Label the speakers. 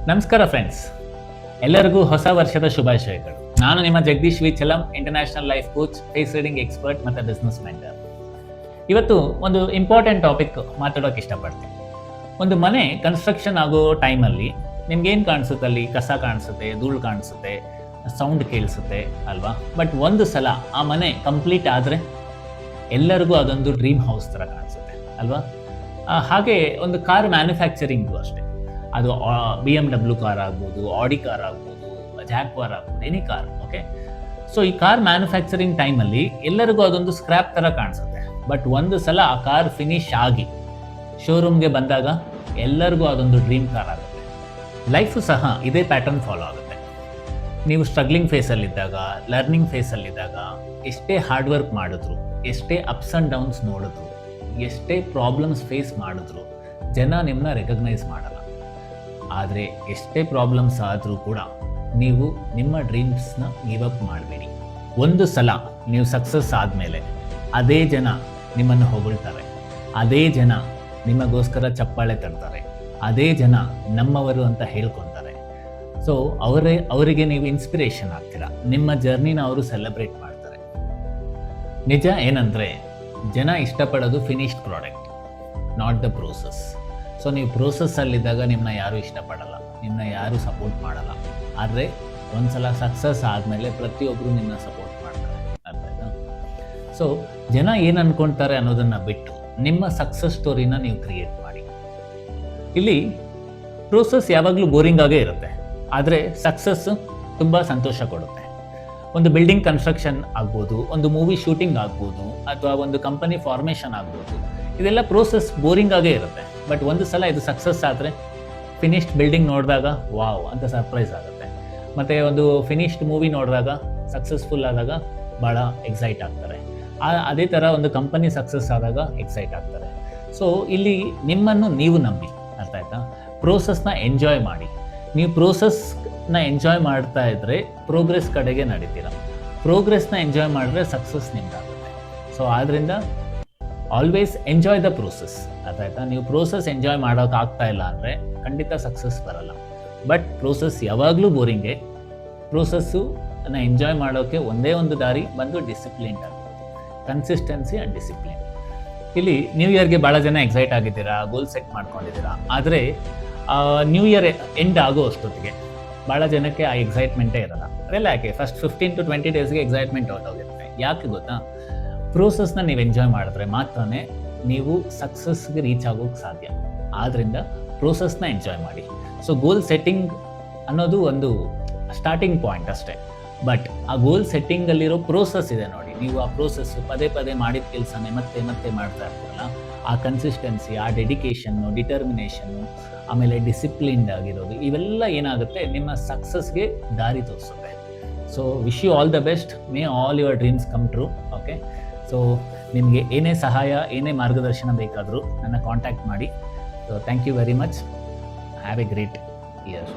Speaker 1: ನಮಸ್ಕಾರ ಫ್ರೆಂಡ್ಸ್, ಎಲ್ಲರಿಗೂ ಹೊಸ ವರ್ಷದ ಶುಭಾಶಯಗಳು. ನಾನು ನಿಮ್ಮ Jagadish V Chalam, international life coach, face reading expert ಮತ್ತು ಬಿಸ್ನೆಸ್ ಮೆಂಟರ್. ಇವತ್ತು ಒಂದು ಇಂಪಾರ್ಟೆಂಟ್ ಟಾಪಿಕ್ ಮಾತಾಡೋಕೆ ಇಷ್ಟಪಡ್ತೀನಿ. ಒಂದು ಮನೆ ಕನ್ಸ್ಟ್ರಕ್ಷನ್ ಆಗೋ ಟೈಮಲ್ಲಿ ನಿಮ್ಗೇನು ಕಾಣಿಸುತ್ತೆ? ಅಲ್ಲಿ ಕಸ ಕಾಣಿಸುತ್ತೆ, ಧೂಳು ಕಾಣಿಸುತ್ತೆ, ಸೌಂಡ್ ಕೇಳಿಸುತ್ತೆ ಅಲ್ವಾ? ಬಟ್ ಒಂದು ಸಲ ಆ ಮನೆ ಕಂಪ್ಲೀಟ್ ಆದರೆ ಎಲ್ಲರಿಗೂ ಅದೊಂದು ಡ್ರೀಮ್ ಹೌಸ್ ಥರ ಕಾಣಿಸುತ್ತೆ ಅಲ್ವಾ? ಹಾಗೆ ಒಂದು ಕಾರ್ ಮ್ಯಾನುಫ್ಯಾಕ್ಚರಿಂಗು ಅಷ್ಟೇ. ಅದು BMW ಕಾರ್ ಆಗ್ಬೋದು, ಆಡಿ ಕಾರ್ ಆಗ್ಬೋದು, ಜಾಗ್ವಾರ್ ಆಗ್ಬೋದು, ಎನಿ ಕಾರ್. ಓಕೆ, ಸೊ ಈ ಕಾರ್ ಮ್ಯಾನುಫ್ಯಾಕ್ಚರಿಂಗ್ ಟೈಮಲ್ಲಿ ಎಲ್ಲರಿಗೂ ಅದೊಂದು ಸ್ಕ್ರ್ಯಾಪ್ ಥರ ಕಾಣಿಸುತ್ತೆ. ಬಟ್ ಒಂದು ಸಲ ಆ ಕಾರ್ ಫಿನಿಶ್ ಆಗಿ ಶೋರೂಮ್ಗೆ ಬಂದಾಗ ಎಲ್ಲರಿಗೂ ಅದೊಂದು ಡ್ರೀಮ್ ಕಾರ್ ಆಗುತ್ತೆ. ಲೈಫು ಸಹ ಇದೇ ಪ್ಯಾಟರ್ನ್ ಫಾಲೋ ಆಗುತ್ತೆ. ನೀವು ಸ್ಟ್ರಗ್ಲಿಂಗ್ ಫೇಸಲ್ಲಿದ್ದಾಗ, ಲರ್ನಿಂಗ್ ಫೇಸಲ್ಲಿದ್ದಾಗ, ಎಷ್ಟೇ ಹಾರ್ಡ್ ವರ್ಕ್ ಮಾಡಿದ್ರು, ಎಷ್ಟೇ ಅಪ್ಸ್ ಆ್ಯಂಡ್ ಡೌನ್ಸ್ ನೋಡಿದ್ರು, ಎಷ್ಟೇ ಪ್ರಾಬ್ಲಮ್ಸ್ ಫೇಸ್ ಮಾಡಿದ್ರು ಜನ ನಿಮ್ಮನ್ನ ರೆಕಗ್ನೈಸ್ ಮಾಡಲ್ಲ. ಆದರೆ ಎಷ್ಟೇ ಪ್ರಾಬ್ಲಮ್ಸ್ ಆದರೂ ಕೂಡ ನೀವು ನಿಮ್ಮ ಡ್ರೀಮ್ಸ್ನ ಗಿವ್ ಅಪ್ ಮಾಡಬೇಡಿ. ಒಂದು ಸಲ ನೀವು ಸಕ್ಸಸ್ ಆದಮೇಲೆ ಅದೇ ಜನ ನಿಮ್ಮನ್ನು ಹೊಗಳ್ತಾರೆ, ಅದೇ ಜನ ನಿಮಗೋಸ್ಕರ ಚಪ್ಪಾಳೆ ತರ್ತಾರೆ, ಅದೇ ಜನ ನಮ್ಮವರು ಅಂತ ಹೇಳ್ಕೊತಾರೆ. ಸೊ ಅವರಿಗೆ ನೀವು ಇನ್ಸ್ಪಿರೇಷನ್ ಆಗ್ತೀರಾ, ನಿಮ್ಮ ಜರ್ನಿನ ಅವರು ಸೆಲೆಬ್ರೇಟ್ ಮಾಡ್ತಾರೆ. ನಿಜ ಏನಂದರೆ, ಜನ ಇಷ್ಟಪಡೋದು finished product, not the process. So ನೀವು ಪ್ರೋಸೆಸ್ಸಲ್ಲಿದ್ದಾಗ ನಿಮ್ಮನ್ನ ಯಾರೂ ಇಷ್ಟಪಡಲ್ಲ, ನಿಮ್ಮನ್ನ ಯಾರೂ ಸಪೋರ್ಟ್ ಮಾಡಲ್ಲ. ಆದರೆ ಒಂದು ಸಲ ಸಕ್ಸಸ್ ಆದಮೇಲೆ ಪ್ರತಿಯೊಬ್ಬರು ನಿಮ್ಮನ್ನ ಸಪೋರ್ಟ್ ಮಾಡ್ತಾರೆ, ಅರ್ಥ ಆಯ್ತಾ? ಸೊ ಜನ ಏನು ಅಂದ್ಕೊಳ್ತಾರೆ ಅನ್ನೋದನ್ನು ಬಿಟ್ಟು ನಿಮ್ಮ ಸಕ್ಸಸ್ ಸ್ಟೋರಿನ ನೀವು ಕ್ರಿಯೇಟ್ ಮಾಡಿ. ಇಲ್ಲಿ ಪ್ರೋಸೆಸ್ ಯಾವಾಗಲೂ ಬೋರಿಂಗ್ ಆಗೇ ಇರುತ್ತೆ, ಆದರೆ ಸಕ್ಸಸ್ಸು ತುಂಬ ಸಂತೋಷ ಕೊಡುತ್ತೆ. ಒಂದು ಬಿಲ್ಡಿಂಗ್ ಕನ್ಸ್ಟ್ರಕ್ಷನ್ ಆಗ್ಬೋದು, ಒಂದು ಮೂವಿ ಶೂಟಿಂಗ್ ಆಗ್ಬೋದು, ಅಥವಾ ಒಂದು ಕಂಪನಿ ಫಾರ್ಮೇಷನ್ ಆಗ್ಬೋದು, ಇದೆಲ್ಲ ಪ್ರೋಸೆಸ್ ಬೋರಿಂಗ್ ಆಗೇ ಇರುತ್ತೆ. ಬಟ್ ಒಂದು ಸಲ ಇದು ಸಕ್ಸಸ್ ಆದರೆ ಫಿನಿಶ್ಡ್ ಬಿಲ್ಡಿಂಗ್ ನೋಡಿದಾಗ ವಾವ್ ಅಂತ ಸರ್ಪ್ರೈಸ್ ಆಗುತ್ತೆ. ಮತ್ತು ಒಂದು ಫಿನಿಶ್ಡ್ ಮೂವಿ ನೋಡಿದಾಗ, ಸಕ್ಸಸ್ಫುಲ್ ಆದಾಗ ಭಾಳ ಎಕ್ಸೈಟ್ ಆಗ್ತಾರೆ. ಅದೇ ಥರ ಒಂದು ಕಂಪನಿ ಸಕ್ಸಸ್ ಆದಾಗ ಎಕ್ಸೈಟ್ ಆಗ್ತಾರೆ. ಸೊ ಇಲ್ಲಿ ನಿಮ್ಮನ್ನು ನೀವು ನಂಬಿ, ಅರ್ಥ ಆಯ್ತಾ? ಪ್ರೋಸೆಸ್ನ ಎಂಜಾಯ್ ಮಾಡಿ. ನೀವು ಪ್ರೋಸೆಸ್ನ ಎಂಜಾಯ್ ಮಾಡ್ತಾ ಇದ್ದರೆ ಪ್ರೋಗ್ರೆಸ್ ಕಡೆಗೆ ನಡೀತೀರ. ಪ್ರೋಗ್ರೆಸ್ನ ಎಂಜಾಯ್ ಮಾಡಿದ್ರೆ ಸಕ್ಸಸ್ ನಿಮ್ದಾಗುತ್ತೆ. ಸೊ ಆದ್ದರಿಂದ ಆಲ್ವೇಸ್ ಎಂಜಾಯ್ ದ ಪ್ರೋಸೆಸ್, ಅರ್ಥ ಆಯ್ತಾ? ನೀವು ಪ್ರೋಸೆಸ್ ಎಂಜಾಯ್ ಮಾಡೋಕ್ಕಾಗ್ತಾ ಇಲ್ಲ ಅಂದರೆ ಖಂಡಿತ ಸಕ್ಸಸ್ ಬರಲ್ಲ. ಬಟ್ ಪ್ರೋಸೆಸ್ ಯಾವಾಗಲೂ ಬೋರಿಂಗೇ. ಪ್ರೋಸೆಸ್ಸನ್ನ ಎಂಜಾಯ್ ಮಾಡೋಕ್ಕೆ ಒಂದೇ ಒಂದು ದಾರಿ ಬಂದು ಡಿಸಿಪ್ಲಿನ್ಡ್ ಆಗಿರೋದು, ಕನ್ಸಿಸ್ಟೆನ್ಸಿ ಆ್ಯಂಡ್ ಡಿಸಿಪ್ಲಿನ್. ಇಲ್ಲಿ ನ್ಯೂ ಇಯರ್ಗೆ ಭಾಳ ಜನ ಎಕ್ಸೈಟ್ ಆಗಿದ್ದೀರಾ, ಗೋಲ್ ಸೆಟ್ ಮಾಡ್ಕೊಂಡಿದ್ದೀರಾ. ಆದರೆ ನ್ಯೂ ಇಯರ್ ಎಂಡ್ ಆಗೋ ಅಷ್ಟೊತ್ತಿಗೆ ಭಾಳ ಜನಕ್ಕೆ ಆ ಎಕ್ಸೈಟ್ಮೆಂಟೇ ಇರಲ್ಲ. ಅದೆಲ್ಲ ಯಾಕೆ? ಫಸ್ಟ್ 15 to 20 ಡೇಸ್ಗೆ ಎಕ್ಸೈಟ್ಮೆಂಟ್ ಹೊರಟೋಗಿರುತ್ತೆ. ಯಾಕೆ ಗೊತ್ತಾ? ಪ್ರೋಸೆಸ್ನ ನೀವು ಎಂಜಾಯ್ ಮಾಡಿದ್ರೆ ಮಾತ್ರ ನೀವು ಸಕ್ಸಸ್ಗೆ ರೀಚ್ ಆಗೋಕ್ಕೆ ಸಾಧ್ಯ. ಆದ್ದರಿಂದ ಪ್ರೋಸೆಸ್ನ ಎಂಜಾಯ್ ಮಾಡಿ. ಸೊ ಗೋಲ್ ಸೆಟ್ಟಿಂಗ್ ಅನ್ನೋದು ಒಂದು ಸ್ಟಾರ್ಟಿಂಗ್ ಪಾಯಿಂಟ್ ಅಷ್ಟೇ. ಬಟ್ ಆ ಗೋಲ್ ಸೆಟ್ಟಿಂಗಲ್ಲಿರೋ ಪ್ರೋಸೆಸ್ ಇದೆ ನೋಡಿ, ನೀವು ಆ ಪ್ರೋಸೆಸ್ಸು ಪದೇ ಪದೇ ಮಾಡಿದ ಕೆಲಸನೇ ಮತ್ತೆ ಮತ್ತೆ ಮಾಡ್ತಾ ಇರ್ತೀರಲ್ಲ, ಆ ಕನ್ಸಿಸ್ಟೆನ್ಸಿ, ಆ ಡೆಡಿಕೇಷನ್ನು, ಡಿಟರ್ಮಿನೇಷನ್ನು, ಆಮೇಲೆ ಡಿಸಿಪ್ಲಿನ್ಡ್ ಆಗಿರೋದು, ಇವೆಲ್ಲ ಏನಾಗುತ್ತೆ ನಿಮ್ಮ ಸಕ್ಸಸ್ಗೆ ದಾರಿ ತೋರಿಸುತ್ತೆ. So wish you all the best. May all your dreams come true. Okay, so ನಿಮಗೆ ಏನೇ ಸಹಾಯ, ಏನೇ ಮಾರ್ಗದರ್ಶನ ಬೇಕಾದರೂ ನನ್ನ ಕಾಂಟ್ಯಾಕ್ಟ್ ಮಾಡಿ. So thank you very much. Have a great year.